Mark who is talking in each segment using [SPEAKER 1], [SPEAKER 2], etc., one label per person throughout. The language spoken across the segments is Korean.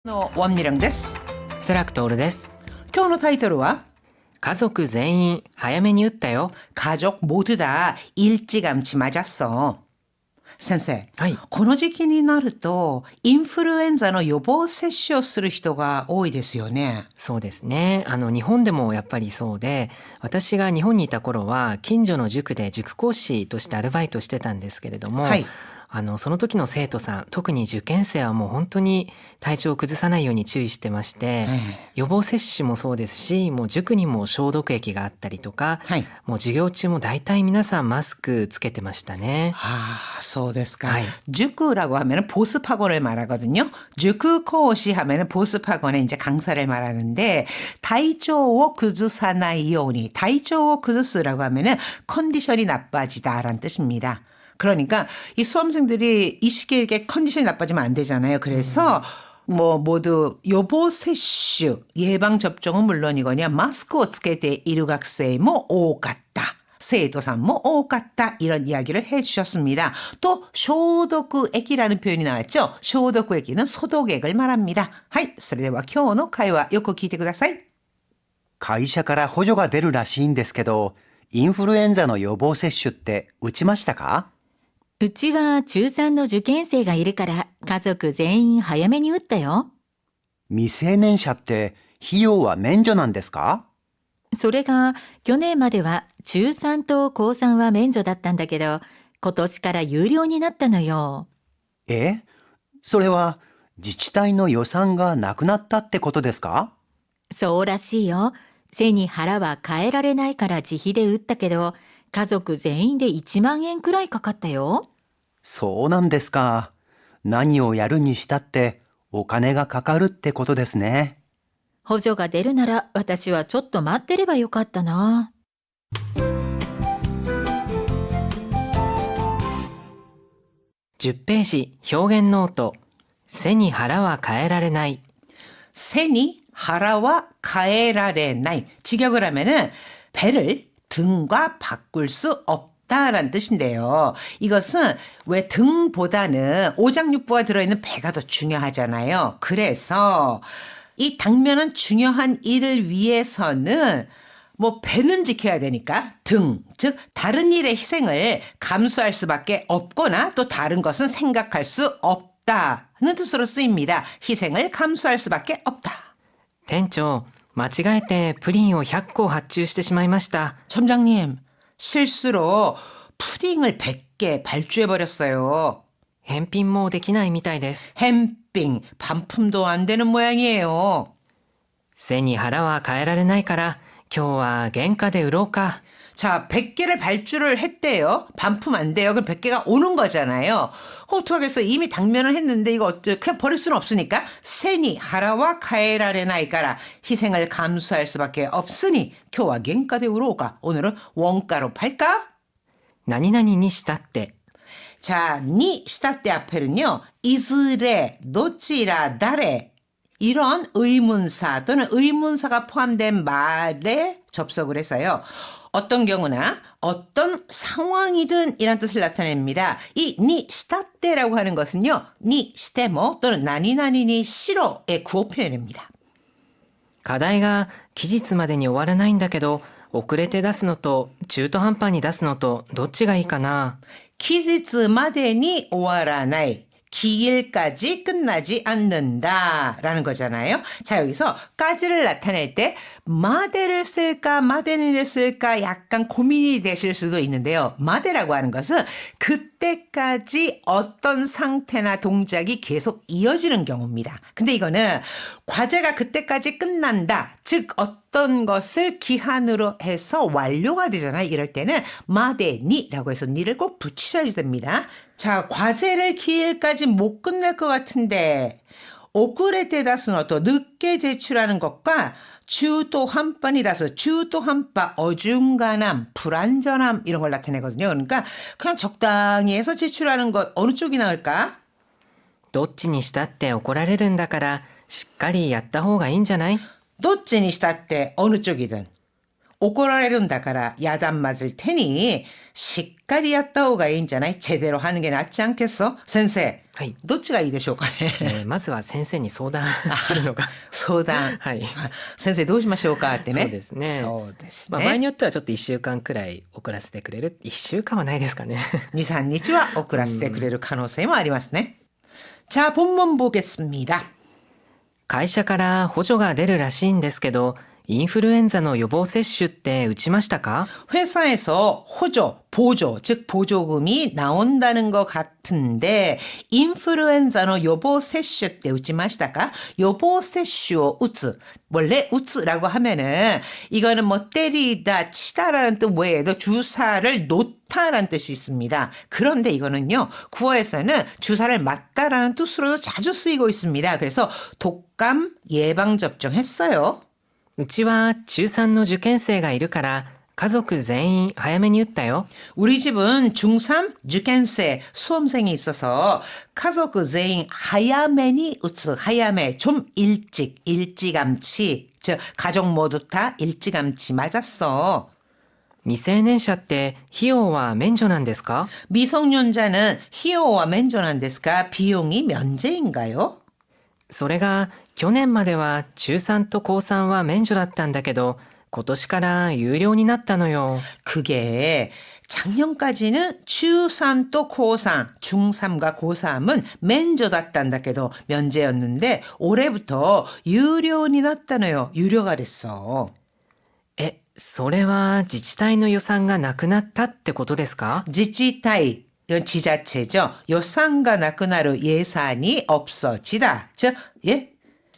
[SPEAKER 1] のワンミランです。
[SPEAKER 2] セラクトールです。
[SPEAKER 1] 今日のタイトルは
[SPEAKER 2] 家族全員早めに打ったよ。
[SPEAKER 1] 가족 모두 다 일찌감치 맞았어. 先生、
[SPEAKER 2] はい。
[SPEAKER 1] この時期になるとインフルエンザの予防接種をする人が多いですよね。
[SPEAKER 2] そうですね。日本でもやっぱりそうで、私が日本にいた頃は近所の塾で塾講師としてアルバイトしてたんですけれども、
[SPEAKER 1] はい。
[SPEAKER 2] その時の生徒さん、特に受験生はもう本当に体調を崩さないように注意してまして、予防接種もそうですし、もう塾にも消毒液があったりとか、
[SPEAKER 1] はい。
[SPEAKER 2] もう授業中も大体皆さんマスクつけてましたね。
[SPEAKER 1] 아, そうですか.
[SPEAKER 2] はい.
[SPEAKER 1] 塾라고 하면은 보습학원을 말하거든요.塾講師 하면은 보습학원의 이제 강사를 말하는데, 体調を崩さないように, 体調を崩す라고 하면은 컨디션이 나빠지다라는 뜻입니다. 그러니까 이 수험생들이 이 시기에 이렇게 컨디션이 나빠지면 안 되잖아요. 그래서 뭐 모두予防接種 예방 접종은 물론이거냐 마스크をつけている学生も多かった. 生徒さんも多かった 이런 이야기를 해주셨습니다. 또消毒液라는 표현이 나왔죠.消毒液는 소독액을 말합니다. はい、それでは今日の会話よく聞いてください。
[SPEAKER 3] 会社から補助が出るらしいんですけど、インフルエンザの予防接種って打ちましたか？
[SPEAKER 4] うちは中3の受験生がいるから家族全員早めに打ったよ。
[SPEAKER 3] 未成年者って費用は免除なんですか？
[SPEAKER 4] それが去年までは中3と高3は免除だったんだけど、今年から有料になったのよ。
[SPEAKER 3] それは自治体の予算がなくなったってことですか？
[SPEAKER 4] そうらしいよ。背に腹は変えられないから自費で打ったけど、家族全員で1万円くらいかかったよ。
[SPEAKER 3] そうなんですか。何をやるにしたってお金がかかるってことですね。
[SPEAKER 4] 補助が出るなら私はちょっと待ってればよかったな。
[SPEAKER 2] 10ページ表現ノート。背に腹は変えられない。
[SPEAKER 1] 背に 腹は 가에라레나이. 직역을 하면은 배를 등과 바꿀 수 없다라는 뜻인데요. 이것은 왜 등보다는 오장육부가 들어있는 배가 더 중요하잖아요. 그래서 이 당면은 중요한 일을 위해서는 뭐 배는 지켜야 되니까 등, 즉 다른 일의 희생을 감수할 수밖에 없거나 또 다른 것은 생각할 수 없다는 뜻으로 쓰입니다. 희생을 감수할 수밖에 없다.
[SPEAKER 2] 店長、間違えてプリンを100個発注してしまいました。
[SPEAKER 1] 점장님, 실수로 푸딩을 100개 발주해버렸어요.
[SPEAKER 2] 返品もできないみたいです。
[SPEAKER 1] 햄빙, 반품도 안 되는 모양이에요.
[SPEAKER 2] 背に腹は変えられないから今日は原価で売ろうか。
[SPEAKER 1] 자, 100개를 발주를 했대요. 반품 안 돼요. 그럼 100개가 오는 거잖아요. 어떡하겠어. 이미 당면을 했는데 이거 그냥 버릴 수는 없으니까 세니 하라와 카에라레나이까라 희생을 감수할 수밖에 없으니 교와 겐가데 우로가 오늘은 원가로 팔까?
[SPEAKER 2] 何々にしたって。
[SPEAKER 1] 자, 니 시다때 앞에는요. 이즈레, 노찌라, 다레 이런 의문사 또는 의문사가 포함된 말에 접속을 해서요. 어떤 경우나 어떤 상황이든 이란 뜻을 나타냅니다. 이 니 시다떼라고 하는 것은요. 니 시테모 또는 나니나니니 시로의 구호 표현입니다.
[SPEAKER 2] 課題が期日までに終わらないんだけど、遅れて出すのと中途半端に出すのとどっちがいいかな。
[SPEAKER 1] 期日までに 오와라나이. 기일까지 끝나지 않는다라는 거잖아요. 자, 여기서 까지를 나타낼 때 마대를 쓸까 마대니를 쓸까 약간 고민이 되실 수도 있는데요. 마대라고 하는 것은 그때까지 어떤 상태나 동작이 계속 이어지는 경우입니다. 근데 이거는 과제가 그때까지 끝난다. 즉 어떤 것을 기한으로 해서 완료가 되잖아요. 이럴 때는 마대니라고 해서 니를 꼭 붙이셔야 됩니다. 자, 과제를 기일까지 못 끝낼 것 같은데 오쿠레테다스노도 늦게 제출하는 것과 주도한번이다서 주도한바 어중간함, 불안전함 이런 걸 나타내거든요. 그러니까 그냥 적당히 해서 제출하는 것 어느 쪽이 나을까?
[SPEAKER 2] どっちにしたって怒られるんだからしっかりやった方がいいんじゃない？
[SPEAKER 1] 도찌니 시다때 어느 쪽이든 怒られるんだから야단 맞을 테니 しっかりやった方がいいんじゃない 제대로 하는 게 낫지 않겠어? 先生、
[SPEAKER 2] はい。
[SPEAKER 1] どっちがいいでしょうかね。
[SPEAKER 2] まずは先生に相談するのが
[SPEAKER 1] 相談。
[SPEAKER 2] はい。
[SPEAKER 1] 先生どうしましょうかってね。
[SPEAKER 2] そうですね。
[SPEAKER 1] そうですね。
[SPEAKER 2] 場合によってはちょっと1週間くらい遅らせてくれる。1週間はないですかね。
[SPEAKER 1] 2、3日は遅らせてくれる可能性もありますね。자、 본문 보겠습니다。
[SPEAKER 2] 会社から補助が出るらしいんですけど、インフルエンザの予防接種って打ちましたか？
[SPEAKER 1] 회사에서 호조, 보조, 즉 보조금이 나온다는 것 같은데 인플루엔자의 요보 세슈 때 웃지 마시다가 요보 세슈 우츠 원래 우츠라고 하면은 이거는 뭐 때리다 치다라는 뜻 외에도 주사를 놓다라는 뜻이 있습니다. 그런데 이거는요 구어에서는 주사를 맞다라는 뜻으로도 자주 쓰이고 있습니다. 그래서 독감 예방 접종했어요.
[SPEAKER 2] うちは中3の受験生がいるから家族全員早めに打ったよ。
[SPEAKER 1] 우리 집은 중3 주켄세 수험생이 있어서 가족全員 하야메니 우츠 하야메 좀 일찌감치 즉 가족 모두 다 일찌감치 맞았어.
[SPEAKER 2] 未成年者って費用は免除なんですか？
[SPEAKER 1] 미성년자는 히오와 면전한데스까 비용이 면제인가요?
[SPEAKER 2] それが去年までは中3と高3は免除だったんだけど今年から有料になったのよ。
[SPEAKER 1] 그게 작년까지는 중3 또 고3, 중3과 고3은 면제됐단다께도 면제였는데 올해부터 유료になったのよ. 유료가 됐어.
[SPEAKER 2] それは自治体の予算がなくなったってことですか？
[SPEAKER 1] 지치타이 이건 지자체죠.予算가 나그나루 예산이 없어지다. 즉, 예?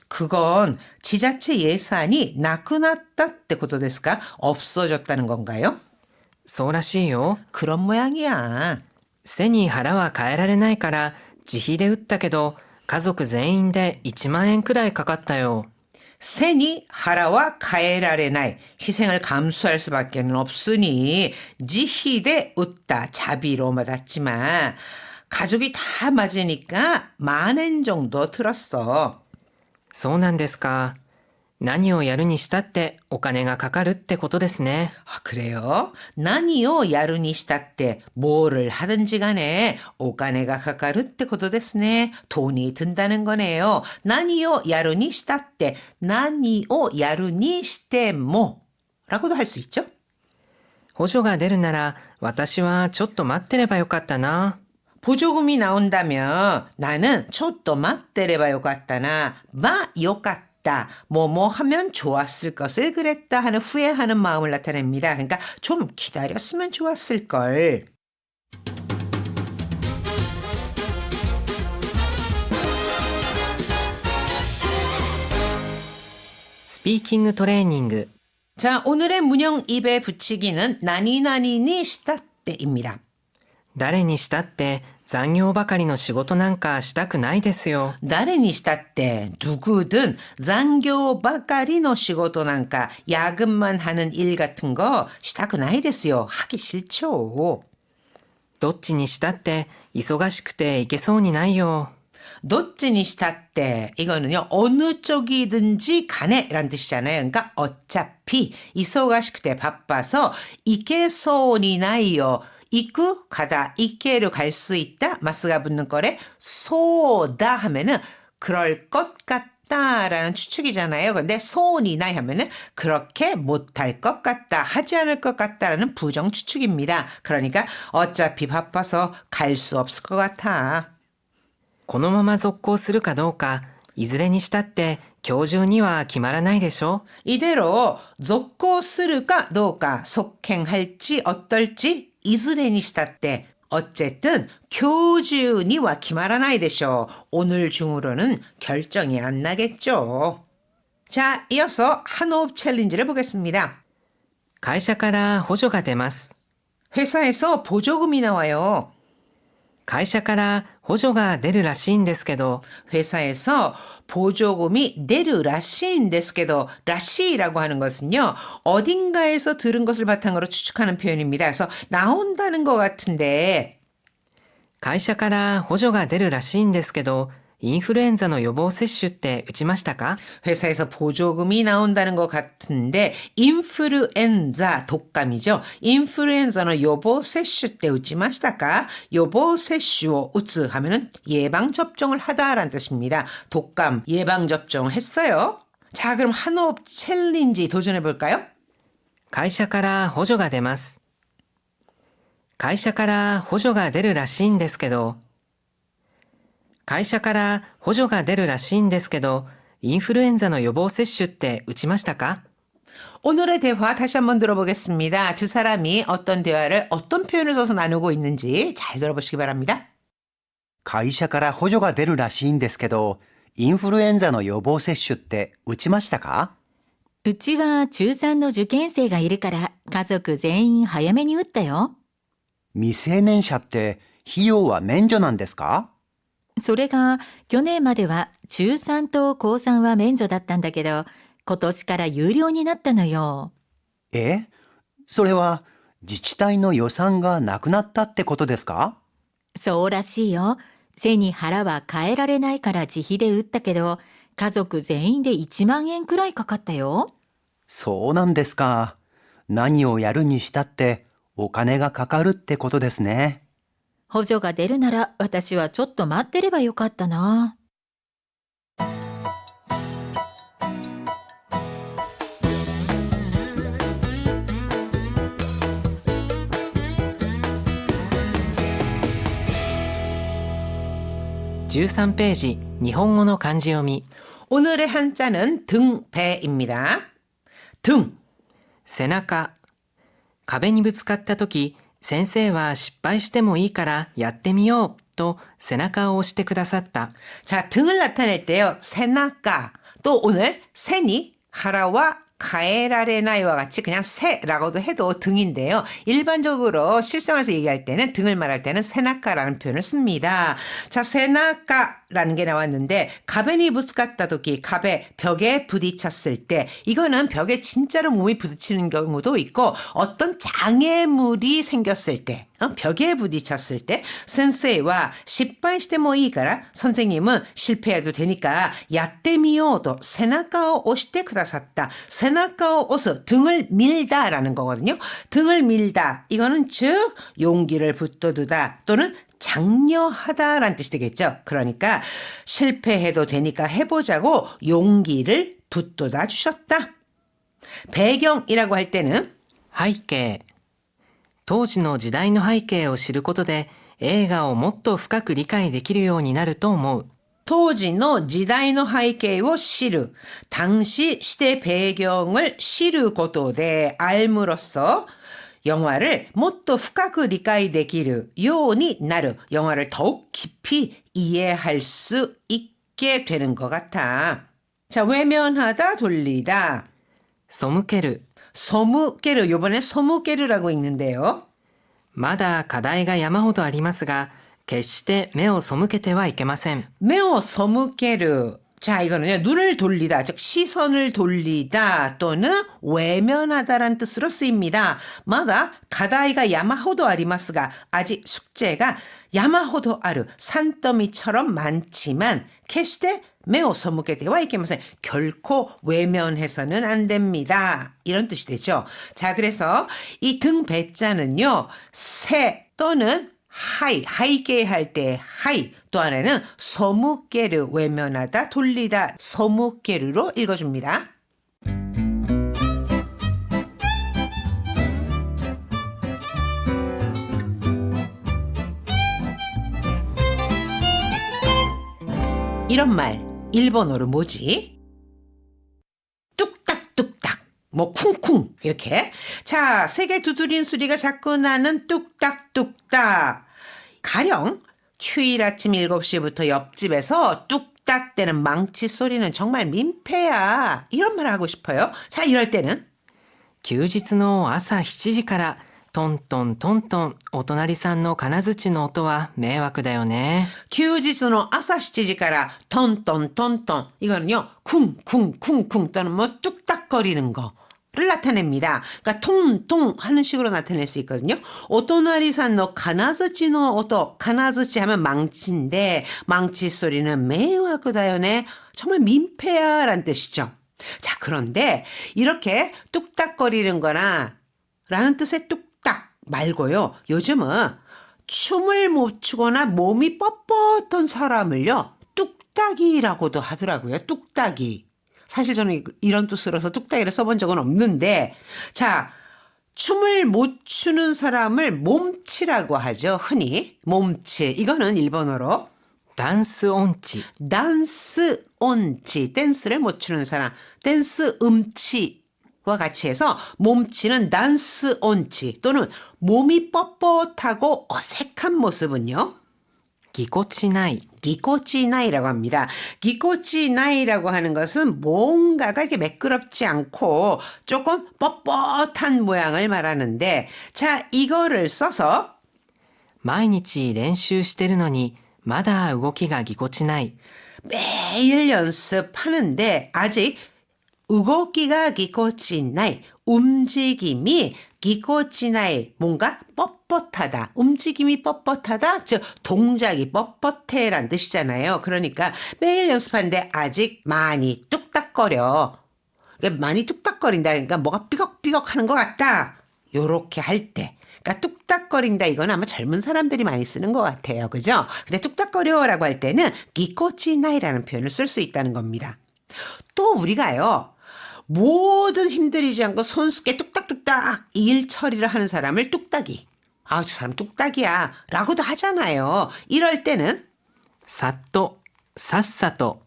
[SPEAKER 1] 그건 지자체 예산이 나그났다ってことですか? 없어졌다는 건가요?
[SPEAKER 2] そうらしいよ。
[SPEAKER 1] 그런 모양이야.
[SPEAKER 2] 背に腹は変えられないから自費で打ったけど家族全員で1万円くらいかかったよ。
[SPEAKER 1] 세니 하라와 가해라레나이 희생을 감수할 수밖에 없으니 지희대 웃다 자비로 맞았지만 가족이 다 맞으니까 10,000엔 정도 들었어.
[SPEAKER 2] そうなんですか。何をやるにしたってお金がかかるってことですね。
[SPEAKER 1] 아, 그래요? 나니요 야루니 시다때 뭐를 하든지 간에 오가네가 가까르ってことですね. 돈이 든다는 거네요. 나니요 야루니 시다때 나니요 야루니 시테모 라고도 할 수 있죠.
[SPEAKER 2] 補助が出るなら私はちょっと待ってればよかったな。
[SPEAKER 1] 보조금이 나온다면 나는 초또 막대레바 요같다나 마 요같다. 뭐뭐 하면 좋았을 것을 그랬다 하는 후회하는 마음을 나타냅니다. 그러니까 좀 기다렸으면 좋았을 걸.
[SPEAKER 2] 스피킹 트레이닝.
[SPEAKER 1] 자, 오늘의 문형 입에 붙이기는 나니나니니 시다떼입니다.
[SPEAKER 2] 誰にしたって残業ばかりの仕事なんかしたくないですよ。
[SPEAKER 1] 나래니 시다떼 누구든残業ばかりの 仕事なんか 야근만 하는 일 같은 거 시다くないですよ. 하기 싫죠.
[SPEAKER 2] どっちにしたって忙しくて行けそうにないよ。
[SPEAKER 1] 도찌니 시다떼 이거는요 어느 쪽이든지 간에 라는 뜻이잖아요. 그러니까 어차피 이소가시크때 바빠서 이케소니 나이요. 이쿠 가다 이케로 갈 수 있다 마스가 붙는 거래 소다 하면은 그럴 것 같다라는 추측이잖아요. 근데 소니 나이 하면은 그렇게 못할 것 같다 하지 않을 것 같다라는 부정 추측입니다. 그러니까 어차피 바빠서 갈 수 없을 것 같아.
[SPEAKER 2] このまま続行するかどうかいずれにしたって今日中には決まらないでしょ。
[SPEAKER 1] 이대로続行するかどうか 속행할지 어떨지 이즈레니 시다때 어쨌든 교주니와 기마라나이 되셔. 오늘 중으로는 결정이 안 나겠죠. 자, 이어서 한호흡 챌린지를 보겠습니다.
[SPEAKER 2] 会社から補助が出ます。
[SPEAKER 1] 회사에서 보조금이 나와요.
[SPEAKER 2] 会社から補助が出るらしいんですけど
[SPEAKER 1] 회사에서 보조금이 내르 라시인데스게도 라시라고 하는 것은요. 어딘가에서 들은 것을 바탕으로 추측하는 표현입니다. 그래서 나온다는 것 같은데
[SPEAKER 2] 会社から補助が出るらしいんですけどインフルエンザの予防接種って打ちましたか？
[SPEAKER 1] 회사에서 보조금이 나온다는 것 같은데 인플루엔자 독감이죠. 인플루엔자의 요보 세슈 때 우찌마시다까 요보 세슈 우츠 하면은 예방 접종을 하다라는 뜻입니다. 독감 예방 접종 했어요. 자, 그럼 한호흡 챌린지 도전해 볼까요?
[SPEAKER 2] 会社から補助が出ます。会社から補助が出るらしいんですけど、会社から補助が出るらしいんですけど、インフルエンザの予防接種って打ちましたか？
[SPEAKER 1] 오늘의 대화 다시 한번 들어보겠습니다. 두 사람이 어떤 대화를 어떤 표현을 써서 나누고 있는지 잘 들어보시기 바랍니다.
[SPEAKER 3] 会社から補助が出るらしいんですけど、インフルエンザの予防接種って打ちましたか？
[SPEAKER 4] うちは中3の受験生がいるから家族全員早めに打ったよ。
[SPEAKER 3] 未成年者って費用は免除なんですか？
[SPEAKER 4] それが去年までは中3と高3は免除だったんだけど、今年から有料になったのよ。
[SPEAKER 3] え？それは自治体の予算がなくなったってことですか？
[SPEAKER 4] そうらしいよ。背に腹は変えられないから自費で打ったけど、家族全員で1万円くらいかかったよ。
[SPEAKER 3] そうなんですか。何をやるにしたってお金がかかるってことですね。
[SPEAKER 4] 補助が出るなら私はちょっと待ってればよかったな。
[SPEAKER 2] 13ページ、日本語の漢字読み。
[SPEAKER 1] 오늘의 한자는 등배입니다. 등,
[SPEAKER 2] 背中。壁にぶつかった時、先生は失敗してもいいからやってみようと背中を押してくださった。
[SPEAKER 1] 자, 등을 나타낼 때요. 세나까. 또 오늘 세니, 하라와 가에라레나이와 같이 그냥 세라고도 해도 등인데요. 일반적으로 실생활에서 얘기할 때는 등을 말할 때는 세나까라는 표현을 씁니다. 자, 세나까라는 게 나왔는데 가베니 부스카타도키 가베 벽에 부딪혔을 때 이거는 벽에 진짜로 몸이 부딪히는 경우도 있고 어떤 장애물이 생겼을 때 벽에 부딪혔을 때 센세이와 실패시대모 이가라 선생님은 실패해도 되니까 야떼미요도 세나카오 오시테 쿠다샀다. 세나카오 오스 등을 밀다라는 거거든요. 등을 밀다 이거는 즉 용기를 붙들다 또는 장려하다라는 뜻이 되겠죠. 그러니까 실패해도 되니까 해보자고 용기를 붙들어 주셨다. 배경이라고 할 때는
[SPEAKER 2] 背景。当時の時代の背景を知ることで映画をもっと深く理解できるようになると思う。
[SPEAKER 1] 토지의 지다의背景を知る 당시 시대 배경을知ることで 알므로써 영화를 もっと深く理解できるようになる 영화를 더욱 깊이 이해할 수 있게 되는 것 같아. 자, 외면하다 돌리다
[SPEAKER 2] 背ける。
[SPEAKER 1] 소무게르 이번에 소무게르라고 읽는데요.
[SPEAKER 2] まだ課題が山ほどありますが決して目を背けてはいけません。
[SPEAKER 1] 매어 소무게르. 자, 이거는요. 눈을 돌리다, 즉 시선을 돌리다 또는 외면하다라는 뜻으로 쓰입니다. 마다 가다이가 야마호도 아리마스가 아직 숙제가 야마호도 아르 산더미처럼 많지만 캐시대 매우 소무게 되와 있게면서 결코 외면해서는 안 됩니다. 이런 뜻이 되죠. 자, 그래서 이 등 배자는요. 새 또는 하이, 하이게 할 때 하이 또 하나는 소무게르 외면하다 돌리다 소무게르로 읽어줍니다. 이런 말 일본어로 뭐지? 뚝딱뚝딱 뭐 쿵쿵 이렇게. 자, 세게 두드린 소리가 자꾸 나는 뚝딱뚝딱. 가령 휴일 아침 7시부터 옆집에서 뚝딱대는 망치 소리는 정말 민폐야. 이런 말 하고 싶어요. 자, 이럴 때는
[SPEAKER 2] 休日の朝7時からトントントントンお隣さんの金槌の音は迷惑だよね。
[SPEAKER 1] 휴지의 아사 7시から톤톤톤톤 이거는요 쿵쿵쿵쿵 또는 뭐 뚝딱거리는 거 를 나타냅니다. 그러니까 통통 하는 식으로 나타낼 수 있거든요. 오토나리산 너 가나즈치노 오토, 가나즈치 하면 망치인데 망치 소리는 메이와쿠다요네. 정말 민폐야 라는 뜻이죠. 자, 그런데 이렇게 뚝딱거리는 거나 라는 뜻의 뚝딱 말고요. 요즘은 춤을 못 추거나 몸이 뻣뻣한 사람을요. 뚝딱이라고도 하더라고요. 뚝딱이. 사실 저는 이런 뜻으로서 뚝딱이를 써본 적은 없는데, 자, 춤을 못 추는 사람을 몸치라고 하죠. 흔히 몸치. 이거는 일본어로
[SPEAKER 2] ダンス音痴
[SPEAKER 1] 댄스 온치, 댄스를 못 추는 사람, 댄스 음치와 같이 해서 몸치는 댄스 온치 또는 몸이 뻣뻣하고 어색한 모습은요.
[SPEAKER 2] ぎこちない
[SPEAKER 1] 기코치나이라고 합니다. 기코치나이라고 하는 것은 뭔가가 이렇게 매끄럽지 않고 조금 뻣뻣한 모양을 말하는데, 자, 이거를 써서
[SPEAKER 2] 毎日練習してるのにまだ動きがぎこちない
[SPEAKER 1] 매일 연습하는데 아직 우고기가 기코치나이, 움직임이 기코치나이, 뭔가 뻣뻣하다, 움직임이 뻣뻣하다, 즉 동작이 뻣뻣해란 뜻이잖아요. 그러니까 매일 연습하는데 아직 많이 뚝딱거려. 그러니까 많이 뚝딱거린다. 그러니까 뭐가 삐걱삐걱 하는 것 같다. 요렇게 할 때. 그러니까 뚝딱거린다, 이건 아마 젊은 사람들이 많이 쓰는 것 같아요. 그죠? 근데 뚝딱거려라고 할 때는 기코치나이라는 표현을 쓸 수 있다는 겁니다. 또 우리가요, 모든 힘들이지 않고 손쉽게 뚝딱뚝딱 일 처리를 하는 사람을 뚝딱이. 아, 저 사람 뚝딱이야 라고도 하잖아요. 이럴 때는
[SPEAKER 2] さっとさっさと、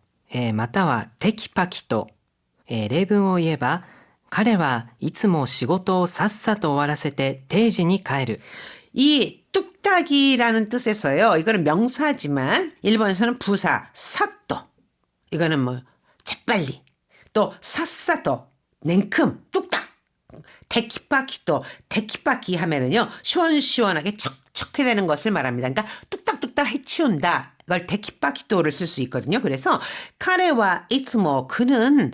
[SPEAKER 2] またはテキパキと、例文を言えば彼はいつも仕事をさっさと終わらせて定時に帰る
[SPEAKER 1] 이 뚝딱이라는 뜻에서요, 이거는 명사지만 일본에서는 부사 사또, 이거는 뭐 재빨리, 또 사사또 냉큼 뚝딱, 테키파키또 테키파키 하면은요 시원시원하게 척척해 되는 것을 말합니다. 그러니까 뚝딱뚝딱 해치운다, 이걸 테키파키또를 쓸 수 있거든요. 그래서 카레와 이츠모, 그는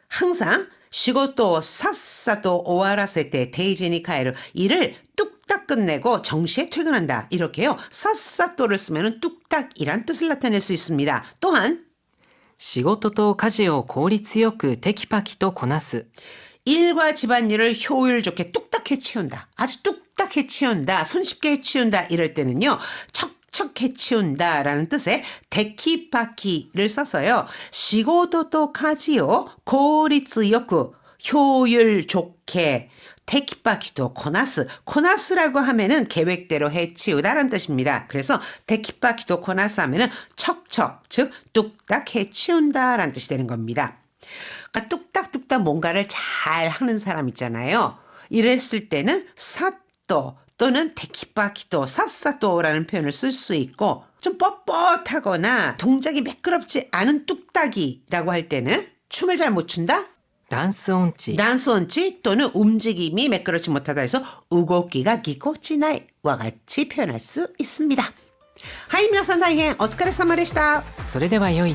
[SPEAKER 1] 항상 시고또 사사또 오와라세테 데이지니 카에르, 일을 뚝딱 끝내고 정시에 퇴근한다, 이렇게요. 사사또를 쓰면은 뚝딱이란 뜻을 나타낼 수 있습니다. 또한
[SPEAKER 2] 仕事と家事を効率よくテキパキとこなす
[SPEAKER 1] 일과 집안일을 효율 좋게 뚝딱 해치운다, 아주 뚝딱 해치운다, 손쉽게 해치운다, 이럴 때는요 척척 해치운다 라는 뜻의 데키파키를 써서요, 시고도도 가지요 고리츠요쿠, 효율 좋게, 테키파키도 코나스, 코나스라고 하면은 계획대로 해치우다라는 뜻입니다. 그래서 테키파키도 코나스 하면은 척척, 즉 뚝딱 해치운다라는 뜻이 되는 겁니다. 그러니까 뚝딱뚝딱 뭔가를 잘 하는 사람 있잖아요. 이랬을 때는 사또 또는 테키파키도, 사사또라는 표현을 쓸 수 있고, 좀 뻣뻣하거나 동작이 매끄럽지 않은 뚝딱이라고 할 때는 춤을 잘 못 춘다?
[SPEAKER 2] ダンス音痴
[SPEAKER 1] 단수언치 또는 움직임이 매끄럽지 못하다 해서 우고기가 기코치나이와 같이 표현할 수 있습니다. 하이, 미나산 다이헨 오츠카레사마でした。
[SPEAKER 2] それでは良い